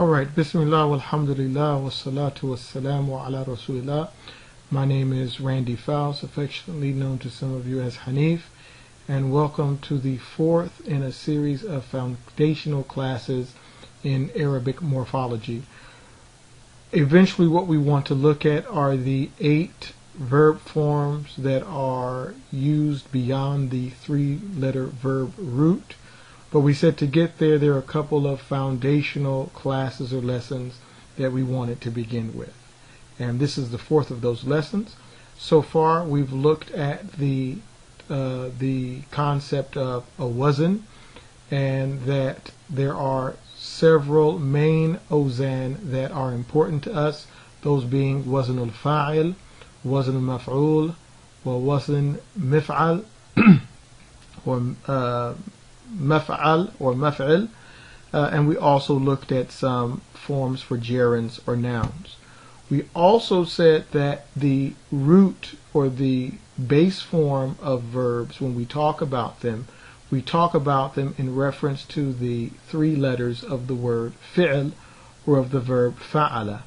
Alright, Bismillah, walhamdulillah, wassalatu wassalamu ala rasulillah. My name is Randy Fouse, affectionately known to some of you as Hanif, and welcome to the fourth in a series of foundational classes in Arabic morphology. Eventually what we want to look at are the 8 verb forms that are used beyond the 3-letter verb root. But we said to get there are a couple of foundational classes or lessons that we wanted to begin with. And this is the fourth of those lessons. So far we've looked at the concept of a wazn, and that there are several main awzan that are important to us, those being wazn al-fa'il, wazn al-maf'ul, wa wazn mif'al, or maf'al or maf'il, and we also looked at some forms for gerunds or nouns. We also said that the root or the base form of verbs, when we talk about them, we talk about them in reference to the 3 letters of the word fi'l or of the verb fa'ala.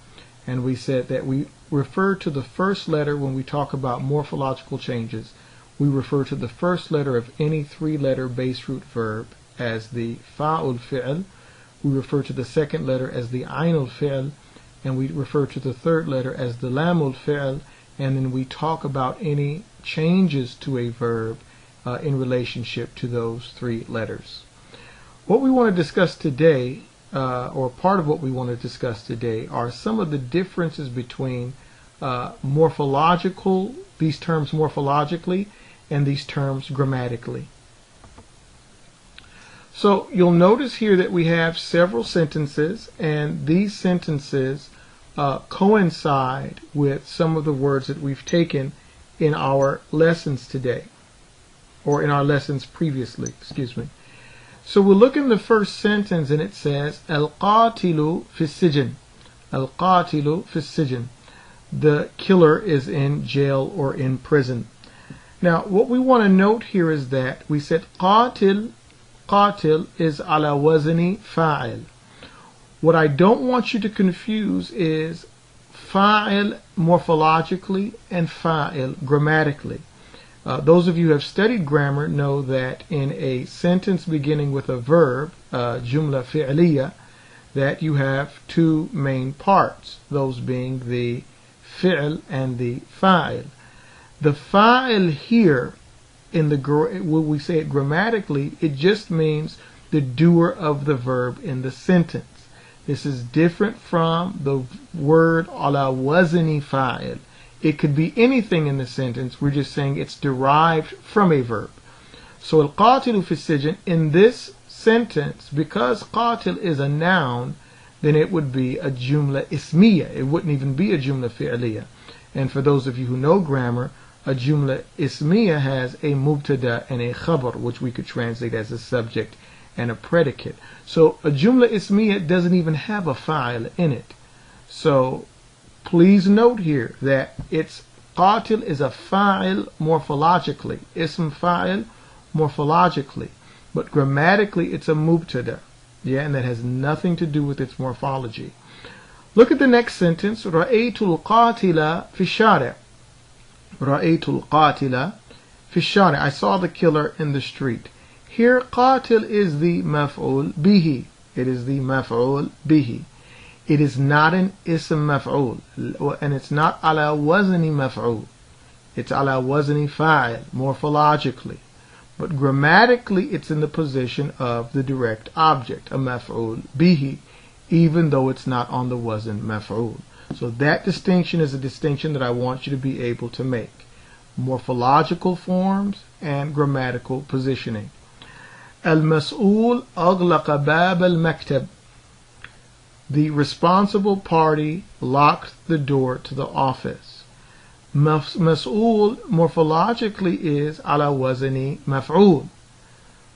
And we said that we refer to the first letter when we talk about morphological changes. We refer to the first letter of any 3-letter base root verb as the fa'ul fi'l. We refer to the second letter as the ainul fi'l, and we refer to the third letter as the lamul fi'l, and then we talk about any changes to a verb in relationship to those 3 letters. What we want to discuss today, or part of what we want to discuss today, are some of the differences between these terms morphologically and these terms grammatically. So you'll notice here that we have several sentences, and these sentences coincide with some of the words that we've taken in our lessons today, or in our lessons previously, excuse me. So we'll look in the first sentence, and it says al-qatilu fi sijn. Al-qatilu fi sijn. The killer is in jail or in prison. Now what we want to note here is that we said qatil is ala wazni fa'il. What I don't want you to confuse is fa'il morphologically and fa'il grammatically. Those of you who have studied grammar know that in a sentence beginning with a verb, jumla fi'liya, that you have 2 main parts, those being the fi'l and the fa'il. The fa'il here, when we say it grammatically, it just means the doer of the verb in the sentence. This is different from the word ala wazni fa'il. It could be anything in the sentence. We're just saying it's derived from a verb. So al-qatilu fi sijn, in this sentence, because qatil is a noun, then it would be a jumla ismiya. It wouldn't even be a jumla fi'liya. And for those of you who know grammar, a jumla ismiya has a mubtada and a khabar, which we could translate as a subject and a predicate. So a jumla ismiya doesn't even have a fa'il in it. So please note here that it's qatil is a fa'il morphologically, ism fa'il morphologically, but grammatically it's a mubtada, and that has nothing to do with its morphology. Look at the next sentence, ra'aytul qatila fi shari'. Ra'aytul qatila fi shari'. I saw the killer in the street. Here qatil is the maf'ul bihi. It is the maf'ul bihi. It is not an ism maf'ul, and it's not ala wazni maf'ul. It's ala wazni fa'il morphologically. But grammatically it's in the position of the direct object, a maf'ul bihi, even though it's not on the wazn maf'ul. So that distinction is a distinction that I want you to be able to make. Morphological forms and grammatical positioning. Al-mas'ul aghlaqa bab al-maktab. The responsible party locked the door to the office. Mas'ul morphologically is ala wazni maf'ul,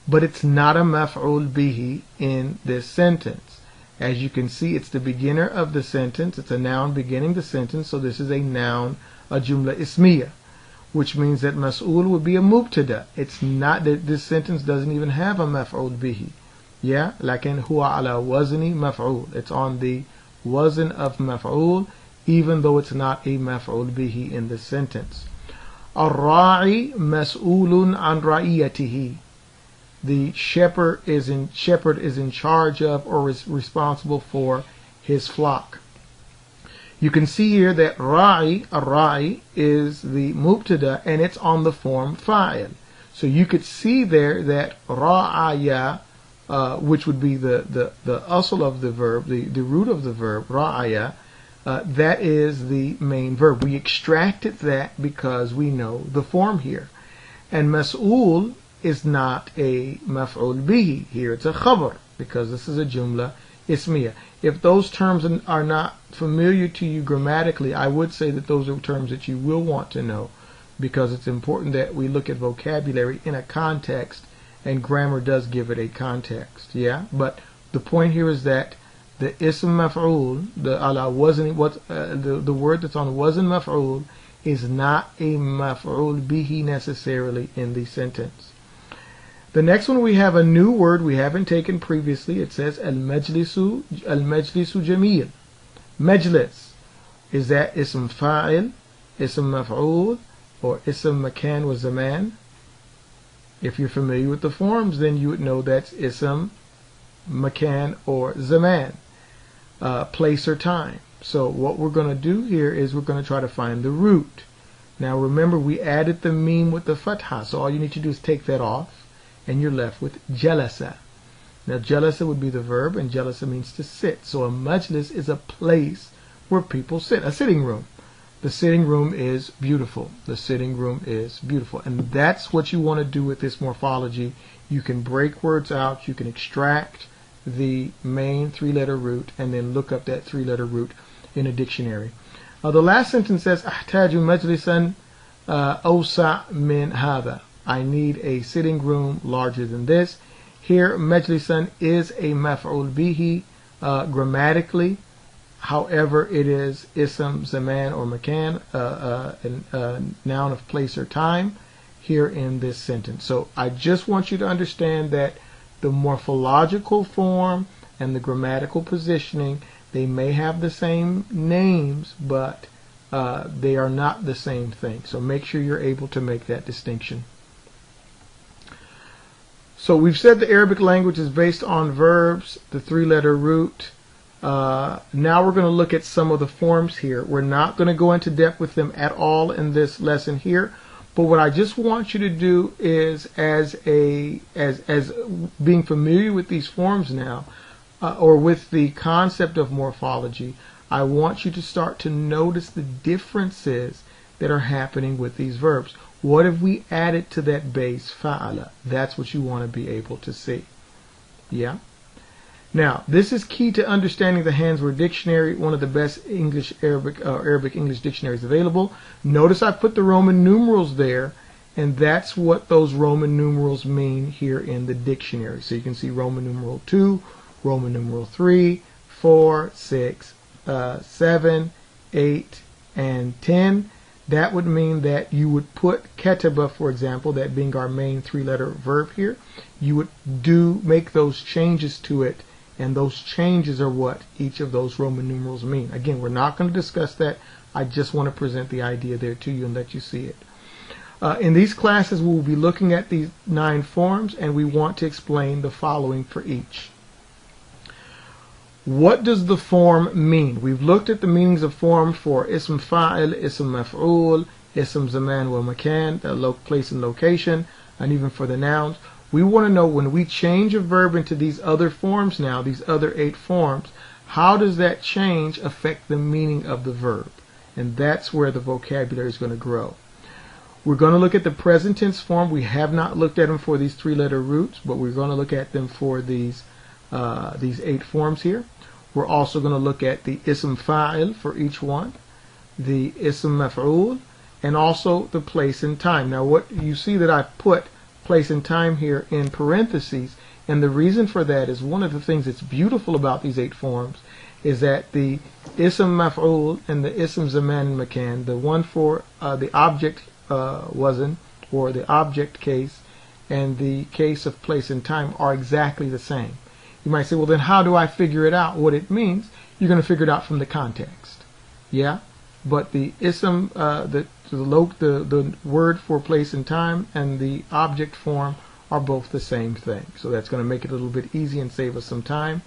but it's not a maf'ul bihi in this sentence. As you can see, it's the beginner of the sentence. It's a noun beginning the sentence, so this is a noun, a jumla ismiya, which means that mas'ul would be a mubtada. It's not that this sentence doesn't even have a maf'ul bihi. Yeah, لكن هو على وزن مفعول. It's on the wazn of maf'ul, even though it's not a maf'ul bihi in the sentence. الراعي مسؤول عن رعيته. The shepherd is in charge of or is responsible for his flock. You can see here that ra'i is the mubtada and it's on the form fa'il. So you could see there that ra'aya, which would be the asl of the verb, the root of the verb, ra'aya, that is the main verb. We extracted that because we know the form here. And mas'ul is not a maf'ul bihi. Here it's a khabar because this is a jumla ismiya. If those terms are not familiar to you grammatically, I would say that those are terms that you will want to know, because it's important that we look at vocabulary in a context, and grammar does give it a context. Yeah, but the point here is that the ism maf'ul, the word that's on wazn maf'ul, is not a maf'ul bihi necessarily in the sentence. The next one, we have a new word we haven't taken previously. It says al-majlisu jamil. Majlis. Is that ism fa'il, ism maf'ul, or ism makan wa zaman? If you're familiar with the forms, then you would know that's ism makan or zaman, place or time. So what we're going to do here is we're going to try to find the root. Now remember, we added the meme with the fatha, so all you need to do is take that off, and you're left with jalasa. Now jalasa would be the verb, and jalasa means to sit. So a majlis is a place where people sit, a sitting room. The sitting room is beautiful. The sitting room is beautiful. And that's what you want to do with this morphology. You can break words out, you can extract the main three-letter root, and then look up that three-letter root in a dictionary. The last sentence says, أحتاج مجلسا أوسع من هذا. I need a sitting room larger than this. Here, majlisan is a maf'ul bihi grammatically. However, it is ism, zaman, or makan, a noun of place or time here in this sentence. So I just want you to understand that the morphological form and the grammatical positioning, they may have the same names, but they are not the same thing. So make sure you're able to make that distinction. So we've said the Arabic language is based on verbs, the three-letter root. Now we're going to look at some of the forms here. We're not going to go into depth with them at all in this lesson here, but what I just want you to do is, as being familiar with these forms now, or with the concept of morphology, I want you to start to notice the differences that are happening with these verbs. What have we added to that base fa'ala? That's what you want to be able to see. Yeah. Now, this is key to understanding the Hansword Dictionary, one of the best Arabic English dictionaries available. Notice I put the Roman numerals there, and that's what those Roman numerals mean here in the dictionary. So you can see Roman numeral 2, Roman numeral 3, 4, 6, 7, 8, and 10. That would mean that you would put ketaba, for example, that being our main three-letter verb here, you would make those changes to it, and those changes are what each of those Roman numerals mean. Again, we're not going to discuss that. I just want to present the idea there to you and let you see it. In these classes, we will be looking at these 9 forms, and we want to explain the following for each. What does the form mean? We've looked at the meanings of forms for ism fa'il, ism maf'ul, ism zaman wa makan, the place and location, and even for the nouns. We want to know, when we change a verb into these other forms now, these other 8 forms, how does that change affect the meaning of the verb? And that's where the vocabulary is going to grow. We're going to look at the present tense form. We have not looked at them for these 3-letter roots, but we're going to look at them for these 8 forms here. We're also going to look at the ism fa'il for each one, the ism maf'ul, and also the place and time. Now, what you see that I've put place and time here in parentheses, and the reason for that is one of the things that's beautiful about these 8 forms is that the ism maf'ul and the ism zaman and makan, the one for the object wazn, or the object case, and the case of place and time, are exactly the same. You might say, well, then how do I figure it out what it means? You're going to figure it out from the context. Yeah? But the ism, the word for place and time and the object form are both the same thing. So that's going to make it a little bit easy and save us some time.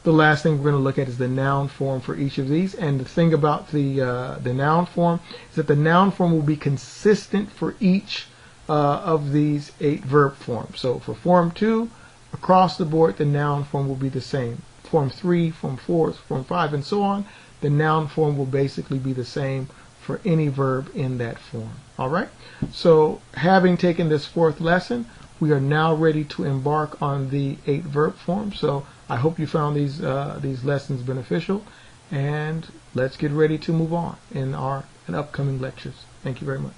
The last thing we're going to look at is the noun form for each of these. And the thing about the noun form is that the noun form will be consistent for each of these 8 verb forms. So for form 2, across the board, the noun form will be the same. Form 3, form 4, form 5, and so on. The noun form will basically be the same for any verb in that form. All right? So having taken this 4th lesson, we are now ready to embark on the 8 verb forms. So I hope you found these lessons beneficial, and let's get ready to move on in upcoming lectures. Thank you very much.